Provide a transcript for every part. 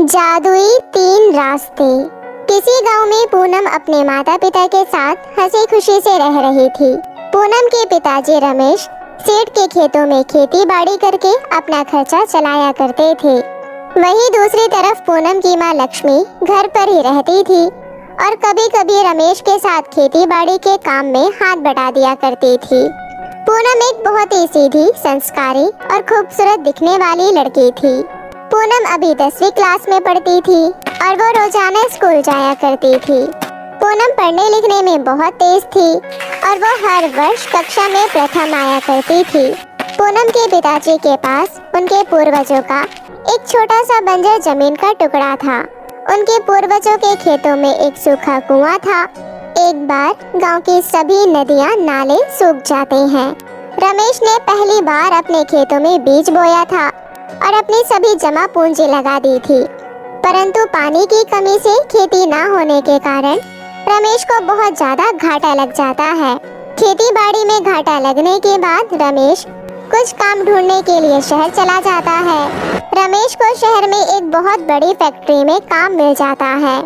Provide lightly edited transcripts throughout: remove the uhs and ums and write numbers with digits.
जादुई तीन रास्ते। किसी गांव में पूनम अपने माता पिता के साथ हंसी खुशी से रह रही थी। पूनम के पिताजी रमेश सेठ के खेतों में खेती बाड़ी करके अपना खर्चा चलाया करते थे। वहीं दूसरी तरफ पूनम की मां लक्ष्मी घर पर ही रहती थी और कभी कभी रमेश के साथ खेती बाड़ी के काम में हाथ बटा दिया करती थी। पूनम एक बहुत ही सीधी, संस्कारी और खूबसूरत दिखने वाली लड़की थी। पूनम अभी 10वीं क्लास में पढ़ती थी और वो रोजाना स्कूल जाया करती थी। पूनम पढ़ने लिखने में बहुत तेज थी और वो हर वर्ष कक्षा में प्रथम आया करती थी। पूनम के पिताजी के पास उनके पूर्वजों का एक छोटा सा बंजर जमीन का टुकड़ा था। उनके पूर्वजों के खेतों में एक सूखा कुआं था। एक बार गांव की सभी नदियां नाले सूख जाते हैं। रमेश ने पहली बार अपने खेतों में बीज बोया था और अपनी सभी जमा पूंजी लगा दी थी, परंतु पानी की कमी से खेती ना होने के कारण रमेश को बहुत ज्यादा घाटा लग जाता है। खेती बाड़ी में घाटा लगने के बाद रमेश कुछ काम ढूंढने के लिए शहर चला जाता है। रमेश को शहर में एक बहुत बड़ी फैक्ट्री में काम मिल जाता है।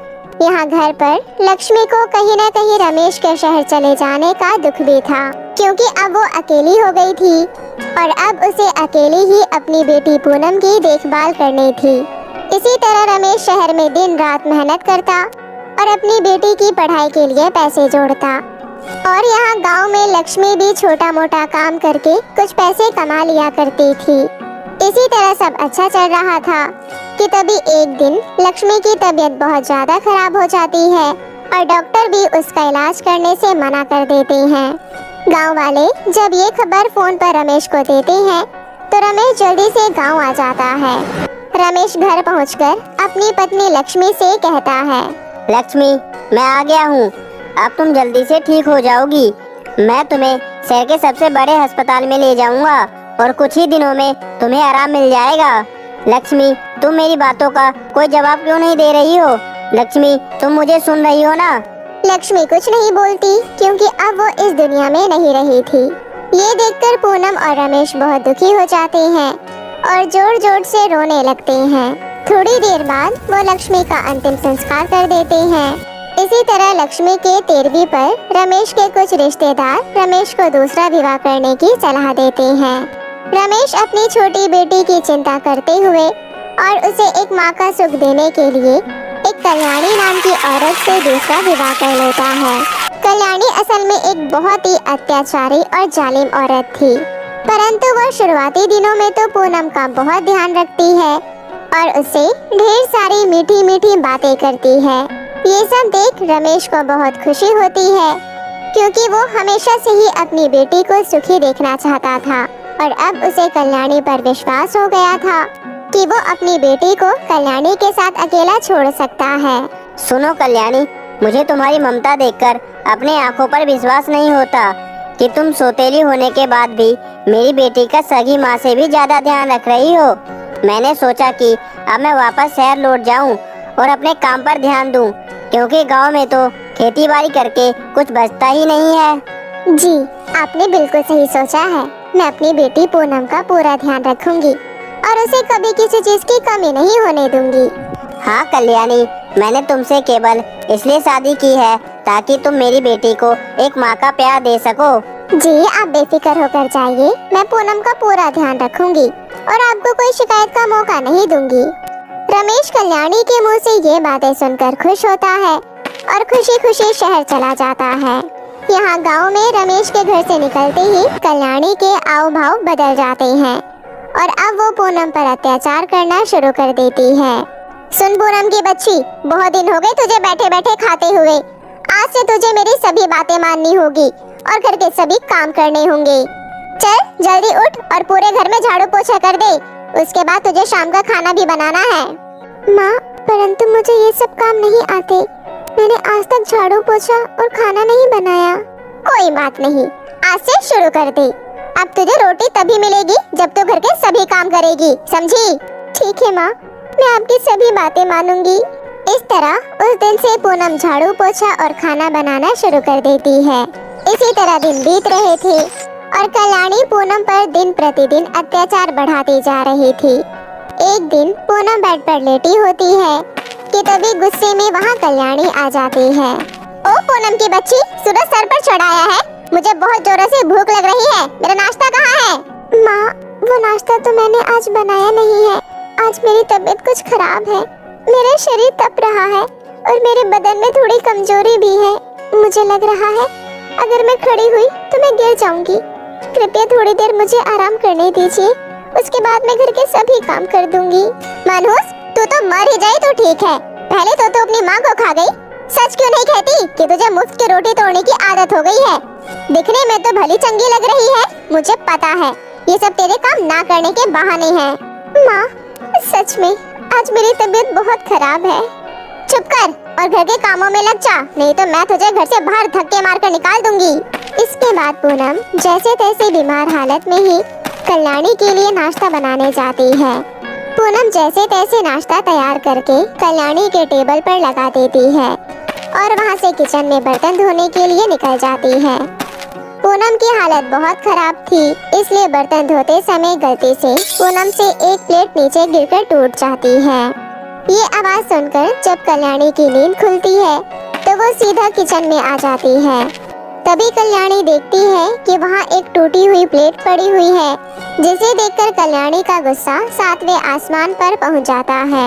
यहाँ घर पर लक्ष्मी को कहीं न कहीं रमेश के शहर चले जाने का दुख भी था, क्योंकि अब वो अकेली हो गई थी और अब उसे अकेली ही अपनी बेटी पूनम की देखभाल करनी थी। इसी तरह रमेश शहर में दिन रात मेहनत करता और अपनी बेटी की पढ़ाई के लिए पैसे जोड़ता और यहाँ गांव में लक्ष्मी भी छोटा मोटा काम करके कुछ पैसे कमा लिया करती थी। इसी तरह सब अच्छा चल रहा था कि तभी एक दिन लक्ष्मी की तबीयत बहुत ज्यादा खराब हो जाती है और डॉक्टर भी उसका इलाज करने से मना कर देते हैं। गांव वाले जब ये खबर फोन पर रमेश को देते हैं तो रमेश जल्दी से गांव आ जाता है। रमेश घर पहुंचकर अपनी पत्नी लक्ष्मी से कहता है, लक्ष्मी, मैं आ गया हूँ। अब तुम जल्दी से ठीक हो जाओगी। मैं तुम्हें शहर के सबसे बड़े अस्पताल में ले जाऊंगा और कुछ ही दिनों में तुम्हें आराम मिल जाएगा। लक्ष्मी, तुम मेरी बातों का कोई जवाब क्यों नहीं दे रही हो? लक्ष्मी, तुम मुझे सुन रही हो ना? लक्ष्मी कुछ नहीं बोलती क्योंकि अब वो इस दुनिया में नहीं रही थी। ये देखकर पूनम और रमेश बहुत दुखी हो जाते हैं और जोर जोर से रोने लगते हैं। थोड़ी देर बाद वो लक्ष्मी का अंतिम संस्कार कर देते हैं। इसी तरह लक्ष्मी के 13वीं पर रमेश के कुछ रिश्तेदार रमेश को दूसरा विवाह करने की सलाह देते हैं। रमेश अपनी छोटी बेटी की चिंता करते हुए और उसे एक माँ का सुख देने के लिए एक कल्याणी नाम की औरत से दूसरा विवाह कर लेता है। कल्याणी असल में एक बहुत ही अत्याचारी और जालिम औरत थी, परंतु वो शुरुआती दिनों में तो पूनम का बहुत ध्यान रखती है और उससे ढेर सारी मीठी मीठी बातें करती है। ये सब देख रमेश को बहुत खुशी होती है, क्योंकि वो हमेशा से ही अपनी बेटी को सुखी देखना चाहता था और अब उसे कल्याणी पर विश्वास हो गया था कि वो अपनी बेटी को कल्याणी के साथ अकेला छोड़ सकता है। सुनो कल्याणी, मुझे तुम्हारी ममता देखकर अपने आंखों पर विश्वास नहीं होता कि तुम सौतेली होने के बाद भी मेरी बेटी का सगी माँ से भी ज्यादा ध्यान रख रही हो। मैंने सोचा कि अब मैं वापस शहर लौट जाऊं और अपने काम पर ध्यान दूं, क्योंकि गांव में तो खेती बाड़ी करके कुछ बचता ही नहीं है। जी, आपने बिल्कुल सही सोचा है। मैं अपनी बेटी पूनम का पूरा ध्यान रखूंगी और उसे कभी किसी चीज की कमी नहीं होने दूंगी। हाँ कल्याणी, मैंने तुमसे केवल इसलिए शादी की है ताकि तुम मेरी बेटी को एक माँ का प्यार दे सको। जी, आप बेफिक्र होकर जाइए। मैं पूनम का पूरा ध्यान रखूंगी और आपको कोई शिकायत का मौका नहीं दूंगी। रमेश कल्याणी के मुंह से ये बातें सुनकर खुश होता है और खुशी खुशी शहर चला जाता है। यहाँ गांव में रमेश के घर से निकलते ही कल्याणी के आव भाव बदल जाते हैं और अब वो पूनम पर अत्याचार करना शुरू कर देती है। सुन पूनम की बच्ची, बहुत दिन हो गए तुझे बैठे बैठे खाते हुए। आज से तुझे मेरी सभी बातें माननी होगी और घर के सभी काम करने होंगे। चल जल्दी उठ और पूरे घर में झाड़ू पोछा कर दे। उसके बाद तुझे शाम का खाना भी बनाना है। माँ, परंतु मुझे ये सब काम नहीं आते। मैंने आज तक झाड़ू पोछा और खाना नहीं बनाया। कोई बात नहीं, आज से शुरू कर दे। अब तुझे रोटी तभी मिलेगी जब तू घर के सभी काम करेगी, समझी? ठीक है माँ, मैं आपकी सभी बातें मानूंगी। इस तरह उस दिन से पूनम झाड़ू पोछा और खाना बनाना शुरू कर देती है। इसी तरह दिन बीत रहे थे और कल्याणी पूनम पर दिन प्रतिदिन अत्याचार बढ़ाती जा रही थी। एक दिन पूनम बेड पर लेटी होती है कि तभी गुस्से में वहाँ कल्याणी आ जाती है। ओ पूनम की बच्ची, सूरज सर पर चढ़ाया है, मुझे बहुत जोरों से भूख लग रही है, मेरा नाश्ता कहाँ है? माँ, वो नाश्ता तो मैंने आज बनाया नहीं है। आज मेरी तबीयत कुछ खराब है, मेरा शरीर तप रहा है और मेरे बदन में थोड़ी कमजोरी भी है। मुझे लग रहा है अगर मैं खड़ी हुई तो मैं गिर जाऊंगी। कृपया थोड़ी देर मुझे आराम करने दीजिए, उसके बाद मैं घर के सभी काम कर दूंगी। मनहूस, तू तो मर ही जाए तो ठीक है, पहले तो अपनी माँ को खा गई। सच क्यों नहीं कहती कि तुझे मुफ्त की रोटी तोड़ने की आदत हो गई है? दिखने में तो भली चंगी लग रही है, मुझे पता है ये सब तेरे काम ना करने के बहाने हैं। माँ, सच में आज मेरी तबीयत बहुत खराब है। चुप कर और घर के कामों में लग जा, नहीं तो मैं तुझे घर से बाहर धक्के मारकर निकाल दूंगी। इसके बाद पूनम जैसे तैसे बीमार हालत में ही कल्याणी के लिए नाश्ता बनाने जाती है। पूनम जैसे तैसे नाश्ता तैयार करके कल्याणी के टेबल पर लगा देती है और वहाँ से किचन में बर्तन धोने के लिए निकल जाती है। पूनम की हालत बहुत खराब थी, इसलिए बर्तन धोते समय गलती से पूनम से एक प्लेट नीचे गिरकर टूट जाती है। ये आवाज सुनकर जब कल्याणी की नींद खुलती है तो वो सीधा किचन में आ जाती है। तभी कल्याणी देखती है कि वहाँ एक टूटी हुई प्लेट पड़ी हुई है, जिसे देखकर कल्याणी का गुस्सा 7वें आसमान पर पहुँच जाता है।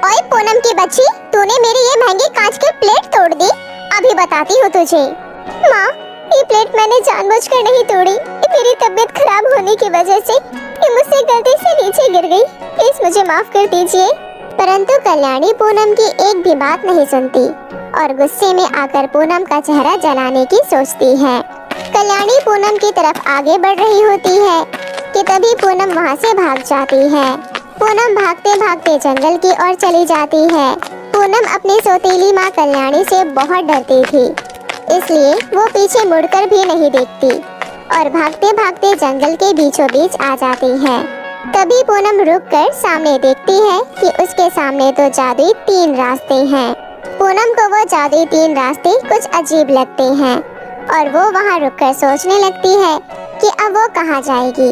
ओए पूनम की बच्ची, तूने मेरी ये महंगी कांच की प्लेट तोड़ दी, अभी बताती हूँ तुझे। माँ, ये प्लेट मैंने जानबूझकर नहीं तोड़ी, ये मेरी तबीयत खराब होने की वजह से ये मुझसे गलती से नीचे गिर गई, प्लीज मुझे माफ कर दीजिए। परंतु कल्याणी पूनम की एक भी बात नहीं सुनती और गुस्से में आकर पूनम का चेहरा जलाने की सोचती है। कल्याणी पूनम की तरफ आगे बढ़ रही होती है कि तभी पूनम वहाँ से भाग जाती है। पूनम भागते भागते जंगल की ओर चली जाती है। पूनम अपनी सौतेली माँ कल्याणी से बहुत डरती थी, इसलिए वो पीछे मुड़कर भी नहीं देखती और भागते भागते जंगल के बीचों बीच आ जाती है। तभी पूनम रुककर सामने देखती है कि उसके सामने तो जादुई 3 रास्ते हैं। पूनम को वो जादुई 3 रास्ते कुछ अजीब लगते हैं और वो वहाँ रुककर सोचने लगती है कि अब वो कहाँ जाएगी।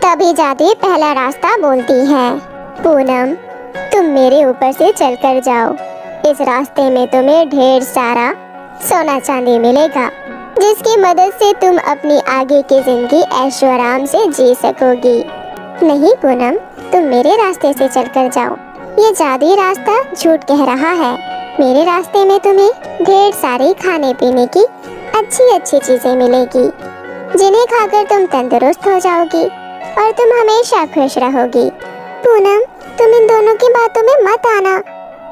तभी जादुई पहला रास्ता बोलती है, पूनम, तुम मेरे ऊपर से चलकर जाओ, इस रास्ते में तुम्हें ढेर सारा सोना चांदी मिलेगा, जिसकी मदद से तुम अपनी आगे की जिंदगी ऐशो आराम से जी सकोगी। नहीं पूनम, तुम मेरे रास्ते से चलकर जाओ, ये जादुई रास्ता झूठ कह रहा है। मेरे रास्ते में तुम्हें ढेर सारी खाने पीने की अच्छी अच्छी चीजें मिलेगी, जिन्हें खाकर तुम तंदुरुस्त हो जाओगी और तुम हमेशा खुश रहोगी। पूनम, तुम इन दोनों की बातों में मत आना,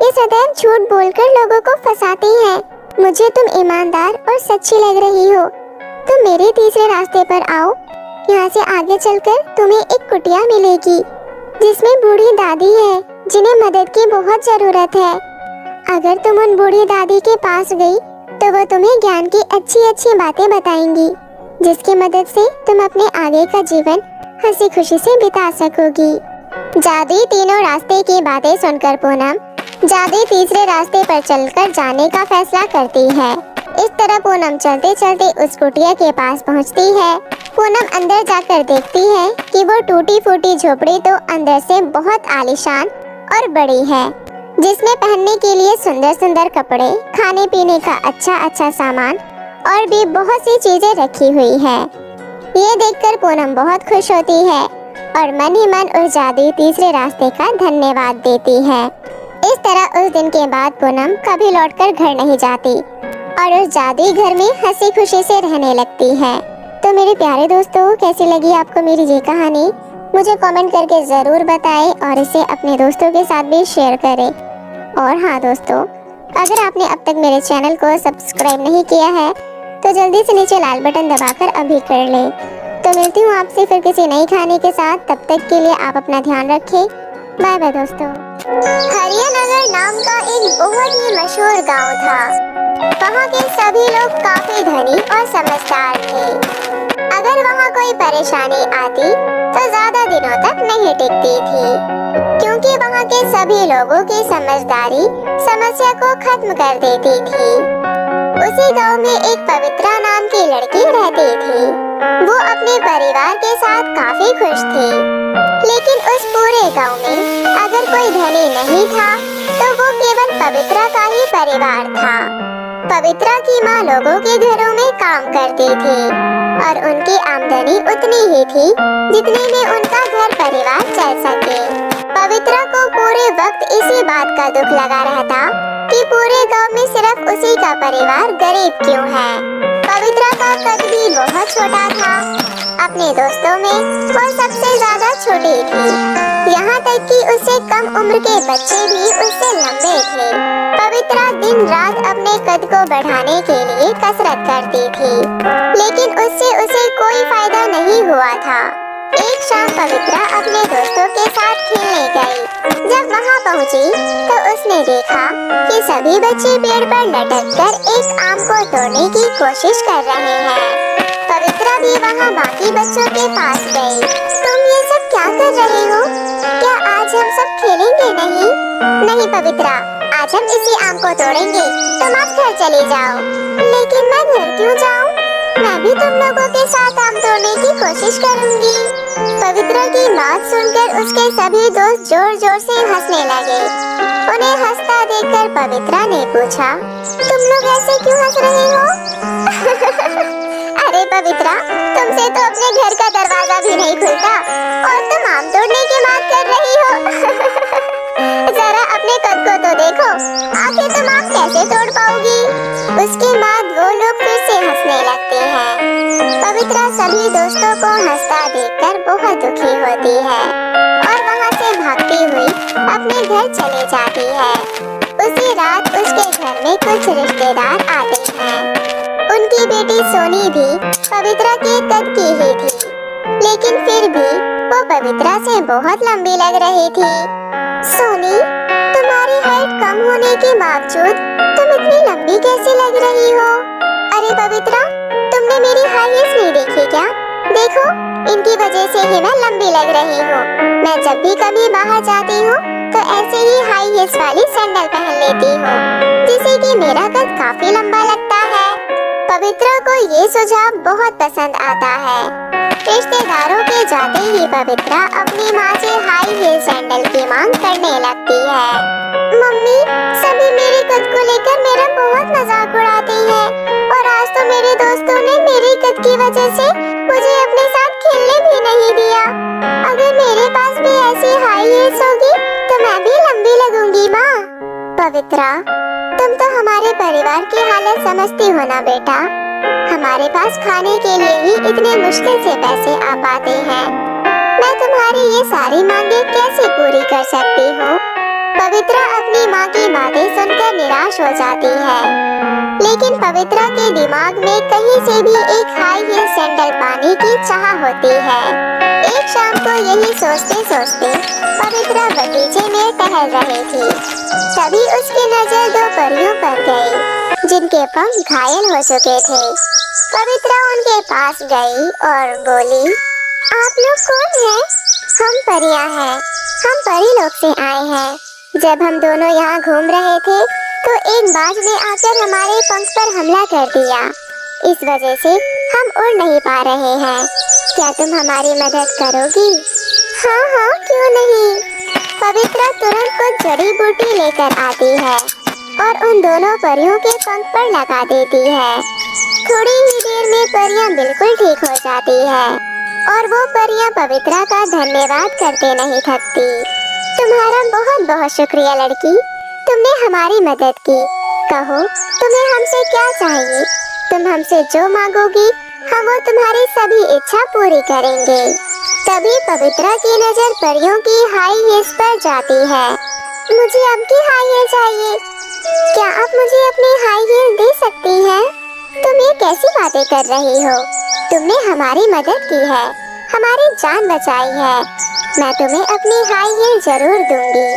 ये सदैव झूठ बोलकर लोगों को फंसाती हैं। मुझे तुम ईमानदार और सच्ची लग रही हो। तुम मेरे तीसरे रास्ते पर आओ, यहाँ से आगे चलकर तुम्हें एक कुटिया मिलेगी, जिसमें बूढ़ी दादी है, जिन्हें मदद की बहुत जरूरत है। अगर तुम उन बूढ़ी दादी के पास गई तो वो तुम्हें ज्ञान की अच्छी अच्छी बातें बताएंगी, जिसकी मदद से तुम अपने आगे का जीवन हंसी खुशी से बिता सकोगी। जादुई तीनों रास्ते की बातें सुनकर पूनम जादुई तीसरे रास्ते पर चलकर जाने का फैसला करती है। इस तरह पूनम चलते चलते उस कुटिया के पास पहुंचती है। पूनम अंदर जाकर देखती है कि वो टूटी फूटी झोपड़ी तो अंदर से बहुत आलीशान और बड़ी है, जिसमें पहनने के लिए सुंदर सुंदर कपड़े, खाने पीने का अच्छा अच्छा सामान और भी बहुत सी चीजें रखी हुई है। ये देखकर पूनम बहुत खुश होती है और मन ही मन उस जादुई तीसरे रास्ते का धन्यवाद देती है। इस तरह उस दिन के बाद पूनम कभी लौटकर घर नहीं जाती और उस जादुई घर में हंसी खुशी से रहने लगती है। तो मेरे प्यारे दोस्तों, कैसी लगी आपको मेरी ये कहानी? मुझे कमेंट करके ज़रूर बताएं और इसे अपने दोस्तों के साथ भी शेयर करें। और हाँ दोस्तों, अगर आपने अब तक मेरे चैनल को सब्सक्राइब नहीं किया है तो जल्दी से नीचे लाल बटन दबाकर अभी कर लें। तो मिलती हूँ आपसे फिर किसी नई कहानी के साथ, तब तक के लिए आप अपना ध्यान रखें। बाय बाय दोस्तों। हरियानगर नाम का एक बहुत ही मशहूर गांव था। वहाँ के सभी लोग काफी धनी और समझदार थे। अगर वहाँ कोई परेशानी आती तो ज्यादा दिनों तक नहीं टिकती थी, क्योंकि वहाँ के सभी लोगों की समझदारी समस्या को खत्म कर देती थी। उसी गांव में एक पवित्रा नाम की लड़की रहती थी। वो अपने परिवार के साथ काफी खुश थी, लेकिन उस पूरे गांव में अगर कोई धनी नहीं था तो वो केवल पवित्रा का ही परिवार था। पवित्रा की माँ लोगों के घरों में काम करती थी और उनकी आमदनी उतनी ही थी जितने में उनका घर परिवार चल सके। पवित्रा को पूरे वक्त इसी बात का दुख लगा रहता कि पूरे गांव में सिर्फ उसी का परिवार गरीब क्यों है। पवित्रा का कद भी बहुत छोटा था। अपने दोस्तों में वो सबसे ज्यादा छोटी थी। यहाँ तक कि उससे कम उम्र के बच्चे भी उससे लंबे थे। पवित्रा दिन रात अपने कद को बढ़ाने के लिए कसरत करती थी, लेकिन उससे उसे कोई फायदा नहीं हुआ था। एक शाम पवित्रा अपने दोस्तों के साथ खेलने गई। जब वहाँ पहुँची तो उसने देखा कि सभी बच्चे पेड़ पर लटककर एक आम को तोड़ने की कोशिश कर रहे हैं। पवित्रा भी वहाँ बाकी बच्चों के पास गई। तुम ये सब क्या कर रहे हो? क्या आज हम सब खेलेंगे नहीं? नहीं पवित्रा, आज हम इसी आम को तोड़ेंगे। तुम अब घर चले जाओ। लेकिन मैं घर क्यों जाऊँ? मैं भी तुम लोगों के साथ आम तोड़ने की कोशिश करूंगी। पवित्रा की बात सुनकर उसके सभी दोस्त जोर जोर से हंसने लगे। उन्हें हंसता देखकर पवित्रा ने पूछा, तुम लोग ऐसे क्यों हंस रहे हो? अरे पवित्रा, तुमसे तो अपने घर का दरवाजा भी नहीं खुलता और तुम आम तोड़ने की बात कर रही हो। जरा अपने कद को तो देखो, आखिर तुम आम कैसे तोड़ पाओगी? उसके बाद वो लोग फिर से हंसने लगते हैं। पवित्रा सभी दोस्तों को हंसता देखकर बहुत दुखी होती है और वहाँ से भागती हुई अपने घर चले जाती है। उसी रात उसके घर में कुछ रिश्तेदार आते हैं। उनकी बेटी सोनी भी पवित्रा के कद की ही थी, लेकिन फिर भी वो पवित्रा से बहुत लंबी लग रही थी। सोनी, तुम्हारी हाइट कम होने के बावजूद तुम इतनी लंबी कैसे लग रही हो? अरे पवित्रा, तुमने मेरी हाई हील्स नहीं देखी क्या? देखो, इनकी वजह से ही मैं लंबी लग रही हूँ। मैं जब भी कभी बाहर जाती हूँ तो ऐसे ही हाई हील्स वाली सैंडल पहन लेती हूँ, जिससे कि मेरा कद काफी लंबा लगता है। पवित्रा को ये सुझाव बहुत पसंद आता है। रिश्तेदारों के जाते ही पवित्रा अपनी माँ से हाई हील सैंडल की मांग करने लगती है। मम्मी, सभी मेरे कद को लेकर मेरा बहुत मजाक उड़ाते हैं और आज तो मेरे दोस्तों ने मेरे कद की वजह से मुझे अपने साथ खेलने भी नहीं दिया। अगर मेरे पास भी ऐसी हाई हील्स होगी तो मैं भी लंबी लगूंगी माँ। पवित्रा, तुम तो हमारे परिवार की हालत समझती हो ना बेटा। हमारे पास खाने के लिए ही इतने मुश्किल से पैसे आ पाते हैं। मैं तुम्हारी ये सारी मांगे कैसे पूरी कर सकती हूँ? पवित्रा अपनी माँ की बातें सुनकर निराश हो जाती है, लेकिन पवित्रा के दिमाग में कहीं से भी एक हाई हील सैंडल पाने की चाह होती है। एक शाम को यही सोचते सोचते पवित्रा बगीचे में टहल रही थी। तभी उसकी नजर दो परियों पर गई, जिनके पंख घायल हो चुके थे। पवित्रा उनके पास गई और बोली, आप लोग कौन हैं? हम परियां हैं। हम परी लोक से आए हैं। जब हम दोनों यहाँ घूम रहे थे तो एक बाज ने आकर हमारे पंख पर हमला कर दिया। इस वजह से हम उड़ नहीं पा रहे हैं। क्या तुम हमारी मदद करोगी? हाँ हाँ, क्यों नहीं। पवित्रा तुरंत कुछ जड़ी बूटी लेकर आती है और उन दोनों परियों के पंख पर लगा देती है। थोड़ी ही देर में परियां बिल्कुल ठीक हो जाती है और वो परियां पवित्रा का धन्यवाद करते नहीं थकती। तुम्हारा बहुत बहुत शुक्रिया लड़की, तुमने हमारी मदद की। कहो, तुम्हें हमसे क्या चाहिए? तुम हमसे जो मांगोगी हम वो तुम्हारी सभी इच्छा पूरी करेंगे। तभी पवित्रा की नजर परियों की हाई हील्स पर जाती है। मुझे आपकी हाई हील चाहिए। क्या आप मुझे अपनी हाई हील दे सकती हैं? तुम ये कैसी बातें कर रही हो? तुमने हमारी मदद की है, हमारी जान बचाई है। मैं तुम्हें अपनी हाई हील जरूर दूंगी।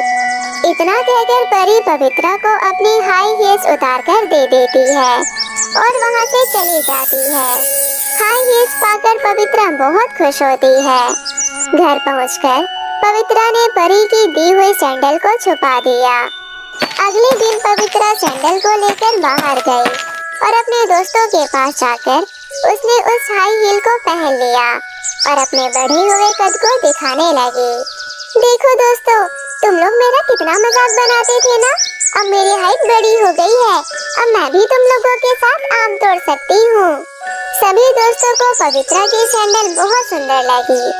इतना कहकर परी पवित्रा को अपनी हाई हील्स उतार कर दे देती है और वहाँ से चली जाती है। हाई हील्स पाकर पवित्रा बहुत खुश होती है। घर पहुँचकर पवित्रा ने परी की दी हुई सैंडल को छुपा दिया। अगले दिन पवित्रा सैंडल को लेकर बाहर गई और अपने दोस्तों के पास जाकर उसने उस हाई हील को पहन लिया और अपने बढ़े हुए कद को दिखाने लगी। देखो दोस्तों, तुम लोग मेरा कितना मजाक बनाते थे ना। अब मेरी हाइट बड़ी हो गई है, अब मैं भी तुम लोगों के साथ आम तोड़ सकती हूँ। सभी दोस्तों को पवित्रा की सैंडल बहुत सुंदर लगी।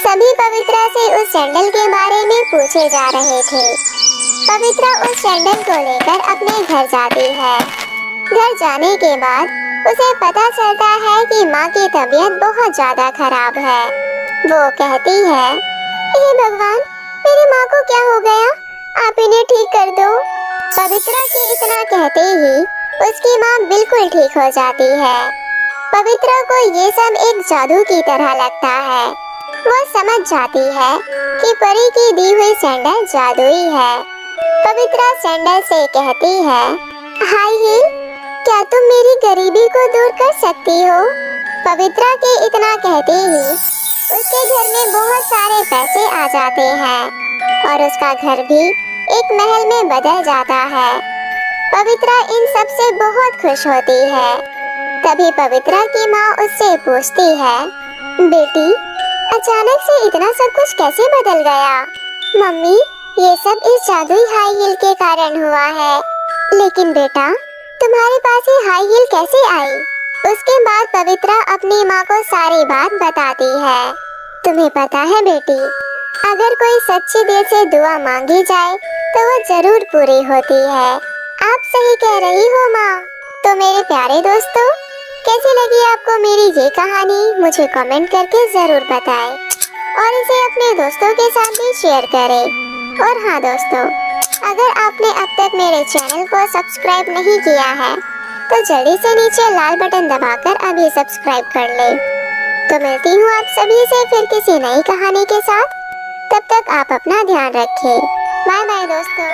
सभी पवित्रा से उस सैंडल के बारे में पूछे जा रहे थे। पवित्रा उस सैंडल को लेकर अपने घर जाती है। घर जाने के बाद उसे पता चलता है कि माँ की तबीयत बहुत ज्यादा खराब है। वो कहती है, हे भगवान, मेरी माँ को क्या हो गया? आप इन्हें ठीक कर दो। पवित्रा के इतना कहते ही उसकी माँ बिल्कुल ठीक हो जाती है। पवित्रा को ये सब एक जादू की तरह लगता है। वो समझ जाती है कि परी की दी हुई सैंडल जादुई है। पवित्रा सैंडल से कहती है, हाय हील, क्या तुम मेरी गरीबी को दूर कर सकती हो? पवित्रा के इतना कहते ही उसके घर में बहुत सारे पैसे आ जाते हैं और उसका घर भी एक महल में बदल जाता है। पवित्रा इन सब से बहुत खुश होती है। तभी पवित्रा की माँ उससे पूछती है, बेटी, अचानक से इतना सब कुछ कैसे बदल गया? मम्मी, ये सब इस जादुई हाई हील के कारण हुआ है। लेकिन बेटा, तुम्हारे पास ये हाई हील कैसे आई? उसके बाद पवित्रा अपनी माँ को सारी बात बताती है। तुम्हें पता है बेटी, अगर कोई सच्चे दिल से दुआ मांगी जाए तो वो जरूर पूरी होती है। आप सही कह रही हो माँ। तो मेरे प्यारे दोस्तों, कैसी लगी आपको मेरी ये कहानी? मुझे कमेंट करके जरूर बताएं और इसे अपने दोस्तों के साथ भी शेयर करें। और हाँ दोस्तों, अगर आपने अब तक मेरे चैनल को सब्सक्राइब नहीं किया है तो जल्दी से नीचे लाल बटन दबाकर अभी सब्सक्राइब कर लें। तो मिलती हूँ आप सभी से फिर किसी नई कहानी के साथ। तब तक आप अपना ध्यान रखें। बाय बाय दोस्तों।